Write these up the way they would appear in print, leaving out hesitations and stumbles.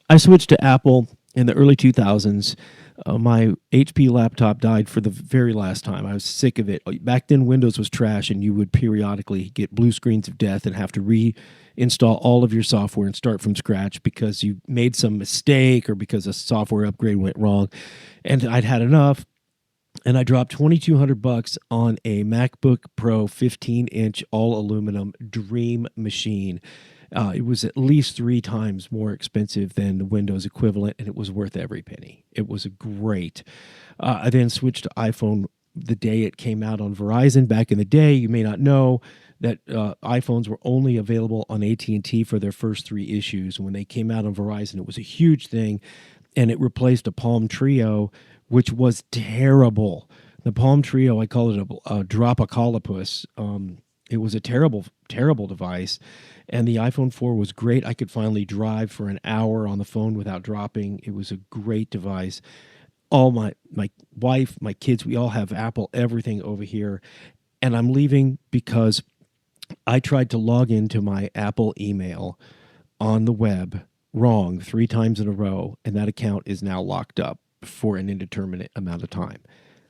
I switched to Apple in the early 2000s. My HP laptop died for the very last time. I was sick of it. Back then, Windows was trash, and you would periodically get blue screens of death and have to reinstall all of your software and start from scratch because you made some mistake or because a software upgrade went wrong. And I'd had enough, and I dropped $2,200 on a MacBook Pro 15-inch all aluminum dream machine. It was at least 3 times more expensive than the Windows equivalent, and it was worth every penny. It was great. I then switched to iPhone the day it came out on Verizon. Back in the day, you may not know that iPhones were only available on AT&T for their first 3 issues. When they came out on Verizon, it was a huge thing, and it replaced a Palm Trio, which was terrible. The Palm Trio, I call it a Dropacolopus. It was a terrible, terrible device. And the iPhone 4 was great. I could finally drive for an hour on the phone without dropping. It was a great device. All my wife, my kids, we all have Apple, everything over here. And I'm leaving because I tried to log into my Apple email on the web wrong 3 times in a row, and that account is now locked up for an indeterminate amount of time.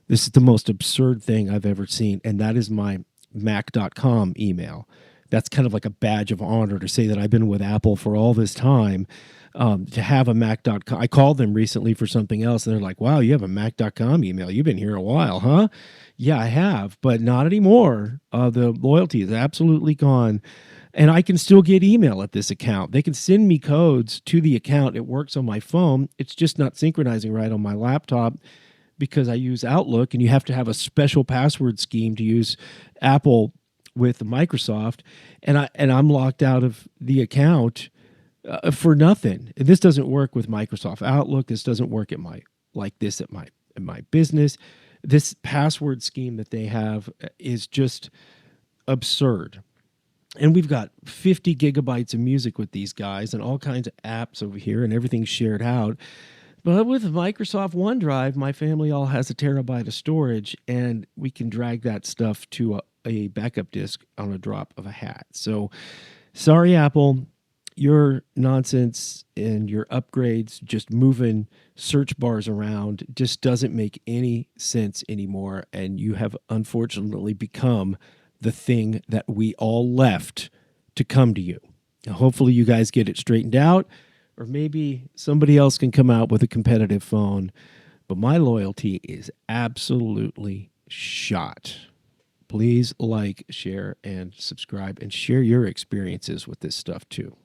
This is the most absurd thing I've ever seen, and that is my Mac.com email. That's kind of like a badge of honor to say that I've been with Apple for all this time. To have a Mac.com. I called them recently for something else, and they're like, wow, you have a Mac.com email. You've been here a while, huh? Yeah, I have, but not anymore. The loyalty is absolutely gone. And I can still get email at this account. They can send me codes to the account. It works on my phone. It's just not synchronizing right on my laptop because I use Outlook, and you have to have a special password scheme to use Apple with Microsoft, and I'm locked out of the account for nothing. And this doesn't work with Microsoft Outlook. This doesn't work at my business. This password scheme that they have is just absurd. And we've got 50 gigabytes of music with these guys and all kinds of apps over here, and everything's shared out. But with Microsoft OneDrive, my family all has a terabyte of storage, and we can drag that stuff to a backup disk on a drop of a hat. So, sorry, Apple, your nonsense and your upgrades, just moving search bars around, just doesn't make any sense anymore. And you have unfortunately become the thing that we all left to come to you. Now, hopefully, you guys get it straightened out. Or maybe somebody else can come out with a competitive phone. But my loyalty is absolutely shot. Please like, share, and subscribe, and share your experiences with this stuff too.